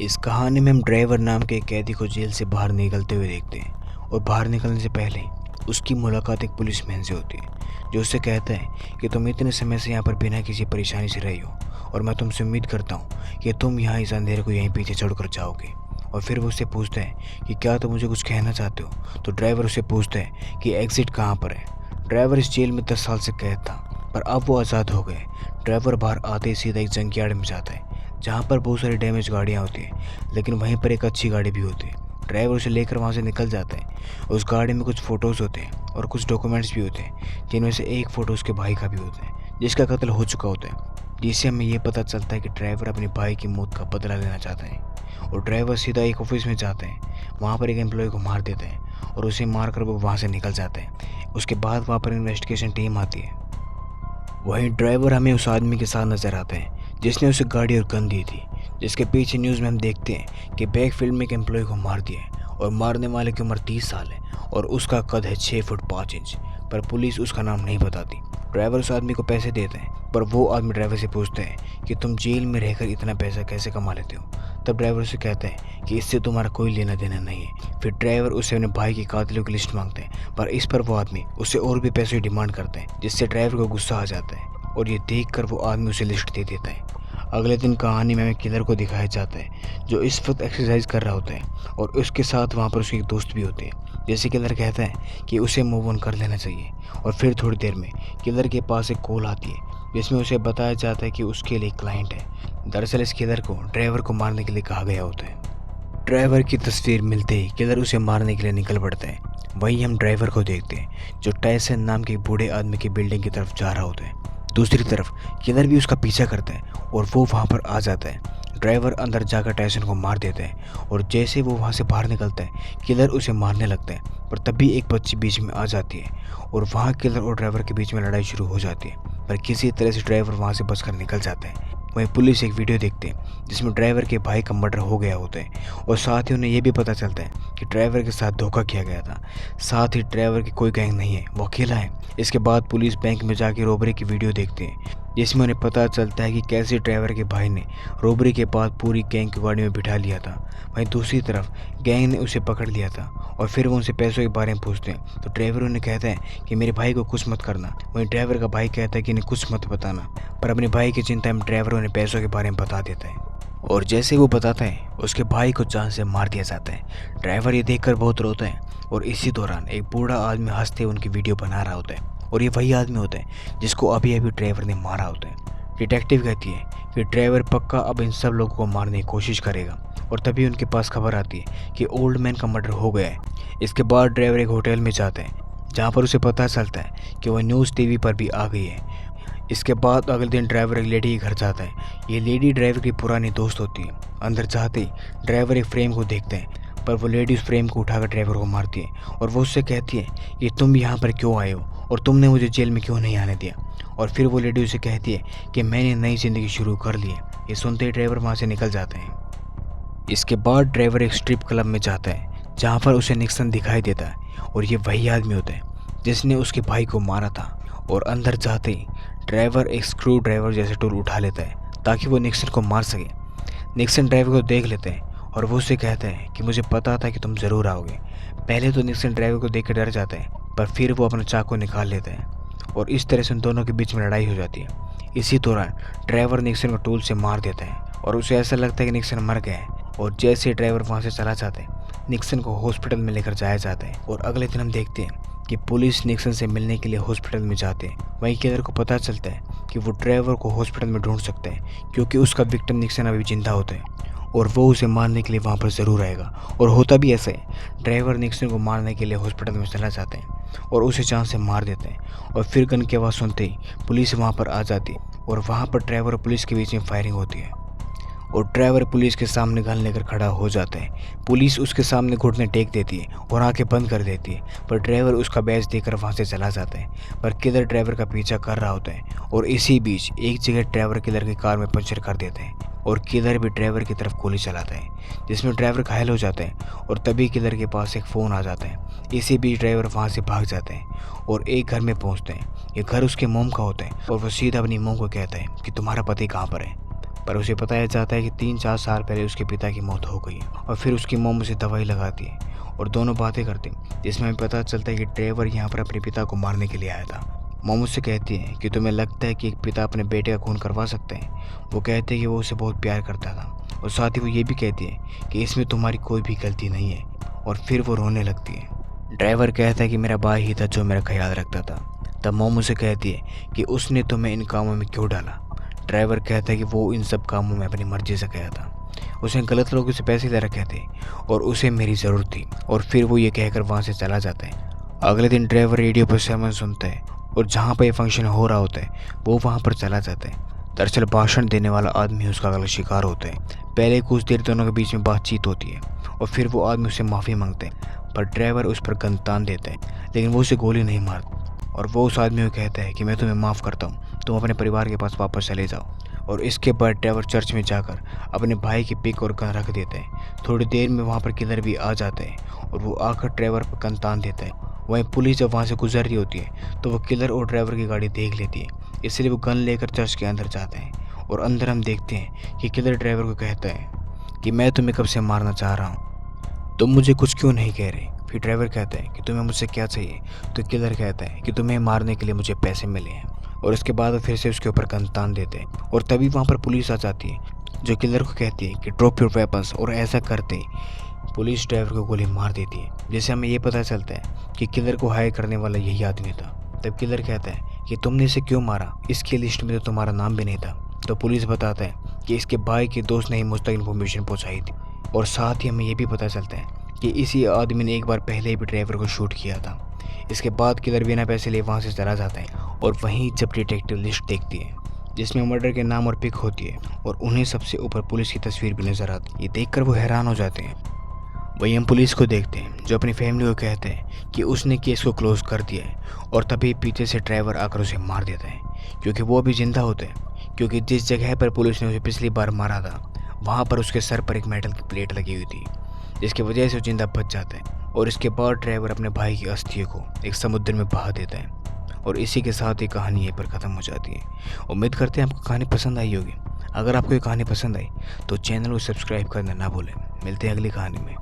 इस कहानी में हम ड्राइवर नाम के एक कैदी को जेल से बाहर निकलते हुए देखते हैं और बाहर निकलने से पहले उसकी मुलाकात एक पुलिसमैन से होती है जो उससे कहता है कि तुम इतने समय से यहाँ पर बिना किसी परेशानी से रही हो और मैं तुमसे उम्मीद करता हूँ कि तुम यहाँ इस अंधेरे को यहीं पीछे छोड़ कर जाओगे। और फिर वो उससे पूछता है कि क्या तुम मुझे कुछ कहना चाहते हो। तो ड्राइवर उससे पूछता है कि एग्ज़िट कहाँ पर है। ड्राइवर इस जेल में 10 साल से कैद था पर अब वो आज़ाद हो गए। ड्राइवर बाहर आते ही सीधा एक जंकयार्ड में जाता है जहाँ पर बहुत सारी डैमेज गाड़ियाँ होती हैं, लेकिन वहीं पर एक अच्छी गाड़ी भी होती है। ड्राइवर उसे लेकर वहाँ से निकल जाता है। उस गाड़ी में कुछ फ़ोटोज़ होते हैं और कुछ डॉक्यूमेंट्स भी होते हैं, जिनमें से एक फ़ोटो उसके भाई का भी होता है जिसका कत्ल हो चुका होता है। जिससे हमें ये पता चलता है कि ड्राइवर अपने भाई की मौत का बदला लेना चाहता है। और ड्राइवर सीधा एक ऑफिस में जाता है, वहाँ पर एक एम्प्लॉय को मार देता है और उसे मार कर वो वहाँ से निकल जाता है। उसके बाद वहाँ पर इन्वेस्टिगेशन टीम आती है। वहीं ड्राइवर हमें उस आदमी के साथ नज़र आता है जिसने उसे गाड़ी और गन दी थी, जिसके पीछे न्यूज़ में हम देखते हैं कि बैकफील्ड में एक एम्प्लॉय को मार दिया है और मारने वाले की उम्र 30 साल है और उसका कद है 6 फुट 5 इंच। पर पुलिस उसका नाम नहीं बताती। ड्राइवर उस आदमी को पैसे देते हैं पर वो आदमी ड्राइवर से पूछता है कि तुम जेल में रहकर इतना पैसा कैसे कमा लेते हो। तब ड्राइवर उसे कहता है कि इससे तुम्हारा कोई लेना देना नहीं है। फिर ड्राइवर उससे अपने भाई के कातिलों की लिस्ट मांगते हैं, पर इस पर वो आदमी उससे और भी पैसे डिमांड करते हैं, जिससे ड्राइवर को गुस्सा आ जाता है और ये देखकर वो आदमी उसे लिस्ट दे देता है। अगले दिन कहानी में हमें किलर को दिखाया जाता है जो इस वक्त एक्सरसाइज कर रहा होता है और उसके साथ वहाँ पर उसके एक दोस्त भी होते हैं। जैसे किलर कहता है कि उसे मूव ऑन कर लेना चाहिए और फिर थोड़ी देर में किलर के पास एक कॉल आती है जिसमें उसे बताया जाता है कि उसके लिए क्लाइंट है। दरअसल इस किलर को ड्राइवर को मारने के लिए कहा गया होता है। ड्राइवर की तस्वीर मिलते ही किलर उसे मारने के लिए निकल पड़ता है। वहीं हम ड्राइवर को देखते हैं जो टायसन नाम के बूढ़े आदमी की बिल्डिंग की तरफ जा रहा होता है। दूसरी तरफ किलर भी उसका पीछा करता है और वो वहाँ पर आ जाता है। ड्राइवर अंदर जाकर टायसन को मार देता है और जैसे वो वहाँ से बाहर निकलता है किलर उसे मारने लगता है, पर तभी एक बच्ची बीच में आ जाती है और वहाँ किलर और ड्राइवर के बीच में लड़ाई शुरू हो जाती है, पर किसी तरह से ड्राइवर वहाँ से बचकर निकल जाता है। वहीं पुलिस एक वीडियो देखते हैं जिसमें ड्राइवर के भाई का मर्डर हो गया होता है और साथ ही उन्हें यह भी पता चलता है कि ड्राइवर के साथ धोखा किया गया था। साथ ही ड्राइवर की कोई गैंग नहीं है, वो अकेला है। इसके बाद पुलिस बैंक में जाके रॉबरी की वीडियो देखते हैं जिसमें उन्हें पता चलता है कि कैसे ड्राइवर के भाई ने रॉबरी के बाद पूरी गैंग को गाड़ी में बिठा लिया था। वहीं दूसरी तरफ गैंग ने उसे पकड़ लिया था और फिर वो उनसे पैसों के बारे में पूछते हैं तो ड्राइवर उन्हें कहता है कि मेरे भाई को कुछ मत करना। वहीं ड्राइवर का भाई कहता है कि इन्हें कुछ मत बताना, पर अपने भाई की चिंता में ड्राइवर उन्हें पैसों के बारे में बता देता है और जैसे वो बताता है उसके भाई को जान से मार दिया जाता है। ड्राइवर ये देखकर बहुत रोता है और इसी दौरान एक बूढ़ा आदमी हंसते उनकी वीडियो बना रहा होता है और ये वही आदमी होता है जिसको अभी अभी ड्राइवर ने मारा होता है। डिटेक्टिव कहती है कि ड्राइवर पक्का अब इन सब लोगों को मारने की कोशिश करेगा और तभी उनके पास खबर आती है कि ओल्ड मैन का मर्डर हो गया है। इसके बाद ड्राइवर एक होटल में जाता है जहाँ पर उसे पता चलता है कि वह न्यूज़ टीवी पर भी आ गई है। इसके बाद अगले दिन ड्राइवर एक लेडी के घर जाता है। ये लेडी ड्राइवर की पुरानी दोस्त होती है। अंदर जाते ही ड्राइवर एक फ्रेम को देखते हैं, पर वो लेडी उस फ्रेम को उठाकर ड्राइवर को मारती है और वो उससे कहती है कि तुम यहाँ पर क्यों आए हो और तुमने मुझे जेल में क्यों नहीं आने दिया। और फिर वो लेडी उसे कहती है कि मैंने नई ज़िंदगी शुरू कर ली है। ये सुनते ही ड्राइवर वहाँ से निकल जाते हैं। इसके बाद ड्राइवर एक स्ट्रिप क्लब में जाता है जहाँ पर उसे निक्सन दिखाई देता है और ये वही आदमी होता है जिसने उसके भाई को मारा था। और अंदर जाते ही ड्राइवर एक स्क्रू ड्राइवर जैसे टूल उठा लेता है ताकि वो निक्सन को मार सके। निक्सन ड्राइवर को देख लेते हैं और वो उससे कहता है कि मुझे पता था कि तुम ज़रूर आओगे। पहले तो निक्सन ड्राइवर को देख कर डर जाता है, पर फिर वो अपना चाकू निकाल लेता है और इस तरह से उन दोनों के बीच में लड़ाई हो जाती है। इसी दौरान ड्राइवर निक्सन को टूल से मार देता है और उसे ऐसा लगता है कि निक्सन मर गया है। और जैसे ड्राइवर वहाँ से चला जाता है निक्सन को हॉस्पिटल में लेकर जाया जाता है और अगले दिन हम देखते हैं कि पुलिस निक्सन से मिलने के लिए हॉस्पिटल में जाते हैं। वहीं किलर को पता चलता है कि वो ड्राइवर को हॉस्पिटल में ढूंढ सकता है क्योंकि उसका विक्टिम निक्सन अभी जिंदा होता है और वो उसे मारने के लिए वहाँ पर ज़रूर आएगा। और होता भी ऐसा है, ड्राइवर निक्सन को मारने के लिए हॉस्पिटल में चला जाता है और उसे जान से मार देते हैं और फिर गन की आवाज़ सुनते ही पुलिस वहाँ पर आ जाती है और वहाँ पर ड्राइवर और पुलिस के बीच में फायरिंग होती है और ड्राइवर पुलिस के सामने गन लेकर खड़ा हो जाता है। पुलिस उसके सामने घुटने टेक देती है और आंखें बंद कर देती है, पर ड्राइवर उसका बैच देकर वहां से चला जाता है। पर किलर ड्राइवर का पीछा कर रहा होता है और इसी बीच एक जगह ड्राइवर किलर की कार में पंचर कर देता है और किलर भी ड्राइवर की तरफ गोली चलाता है जिसमें ड्राइवर घायल हो जाता है और तभी किलर के पास एक फ़ोन आ जाता है। इसी बीच ड्राइवर वहाँ से भाग जाता है और एक घर में पहुँचते हैं। ये घर उसके मोम का होता है और वो सीधा अपनी मोम को कहता है कि तुम्हारा पति कहाँ पर है। पर उसे बताया जाता है कि 3-4 साल पहले उसके पिता की मौत हो गई और फिर उसकी मॉम उसे दवाई लगाती है और दोनों बातें करते हैं, जिसमें हमें पता चलता है कि ट्रेवर यहाँ पर अपने पिता को मारने के लिए आया था। मॉम उससे कहती है कि तुम्हें लगता है कि एक पिता अपने बेटे का खून करवा सकते हैं। वो कहते हैं कि वो उसे बहुत प्यार करता था और साथ ही वो ये भी कहती है कि इसमें तुम्हारी कोई भी गलती नहीं है, और फिर वो रोने लगती है। ड्राइवर कहता है कि मेरा भाई ही था जो मेरा ख्याल रखता था। तब मॉम उसे कहती है कि उसने तुम्हें इन कामों में क्यों डाला। ड्राइवर कहता है कि वो इन सब कामों में अपनी मर्जी से गया था, उसने गलत लोगों से पैसे ले रखे थे और उसे मेरी ज़रूरत थी, और फिर वो ये कहकर वहाँ से चला जाता है। अगले दिन ड्राइवर रेडियो पर sermon सुनता है और जहाँ पर यह फंक्शन हो रहा होता है वो वहाँ पर चला जाता है। दरअसल भाषण देने वाला आदमी उसका गलत शिकार होता है। पहले कुछ देर दोनों के बीच में बातचीत होती है और फिर वो आदमी उससे माफ़ी मांगते हैं, पर ड्राइवर उस पर गन तान देता है, लेकिन वो उसे गोली नहीं मारता और वो उस आदमी को कहता है कि मैं तुम्हें माफ़ करता हूँ, तुम अपने परिवार के पास वापस चले जाओ। और इसके बाद ड्राइवर चर्च में जाकर अपने भाई की पिक और गन रख देता है। थोड़ी देर में वहाँ पर किलर भी आ जाता है और वो आकर ड्राइवर पर गन तान देता है। वहीं पुलिस जब वहाँ से गुजर रही होती है तो वो किलर और ड्राइवर की गाड़ी देख लेती है, इसलिए वो गन लेकर चर्च के अंदर जाते हैं और अंदर हम देखते हैं कि किलर ड्राइवर को कहता है कि मैं तुम्हें कब से मारना चाह रहा हूँ, तुम मुझे कुछ क्यों नहीं कह रहे। फिर ड्राइवर कहता है कि तुम्हें मुझसे क्या चाहिए, तो किलर कहता है कि तुम्हें मारने के लिए मुझे पैसे मिले हैं, और उसके बाद वो फिर से उसके ऊपर गन तान देते हैं। और तभी वहाँ पर पुलिस आ जाती है जो किलर को कहती है कि ड्रॉप योर वेपन्स, और ऐसा करते ही पुलिस ड्राइवर को गोली मार देती है, जिससे हमें ये पता चलता है कि किलर को हायर करने वाला यही आदमी था। तब किलर कहता है कि तुमने इसे क्यों मारा, इसकी लिस्ट में तो तुम्हारा नाम भी नहीं था। तो पुलिस बताता है कि इसके भाई के दोस्त ने ही मुझ तक इन्फॉर्मेशन पहुँचाई थी, और साथ ही हमें ये भी पता चलता है कि इसी आदमी ने एक बार पहले भी ड्राइवर को शूट किया था। इसके बाद किलर बिना पैसे लिए वहाँ से चला जाता है, और वहीं जब डिटेक्टिव लिस्ट देखती है जिसमें मर्डर के नाम और पिक होती है और उन्हें सबसे ऊपर पुलिस की तस्वीर भी नजर आती है, ये देखकर वो हैरान हो जाते हैं। वहीं हम पुलिस को देखते हैं जो अपनी फैमिली को कहते हैं कि उसने केस को क्लोज कर दिया है, और तभी पीछे से ड्राइवर आकर उसे मार देता है, क्योंकि वो अभी जिंदा होता है, क्योंकि जिस जगह पर पुलिस ने उसे पिछली बार मारा था वहाँ पर उसके सर पर एक मेटल की प्लेट लगी हुई थी, जिसकी वजह से वो जिंदा बच जाता है। और इसके बाद ड्राइवर अपने भाई की अस्थियों को एक समुद्र में बहा देता है, और इसी के साथ ही कहानी यहीं पर ख़त्म हो जाती है। उम्मीद करते हैं आपको कहानी पसंद आई होगी। अगर आपको ये कहानी पसंद आई तो चैनल को सब्सक्राइब करना ना भूलें। मिलते हैं अगली कहानी में।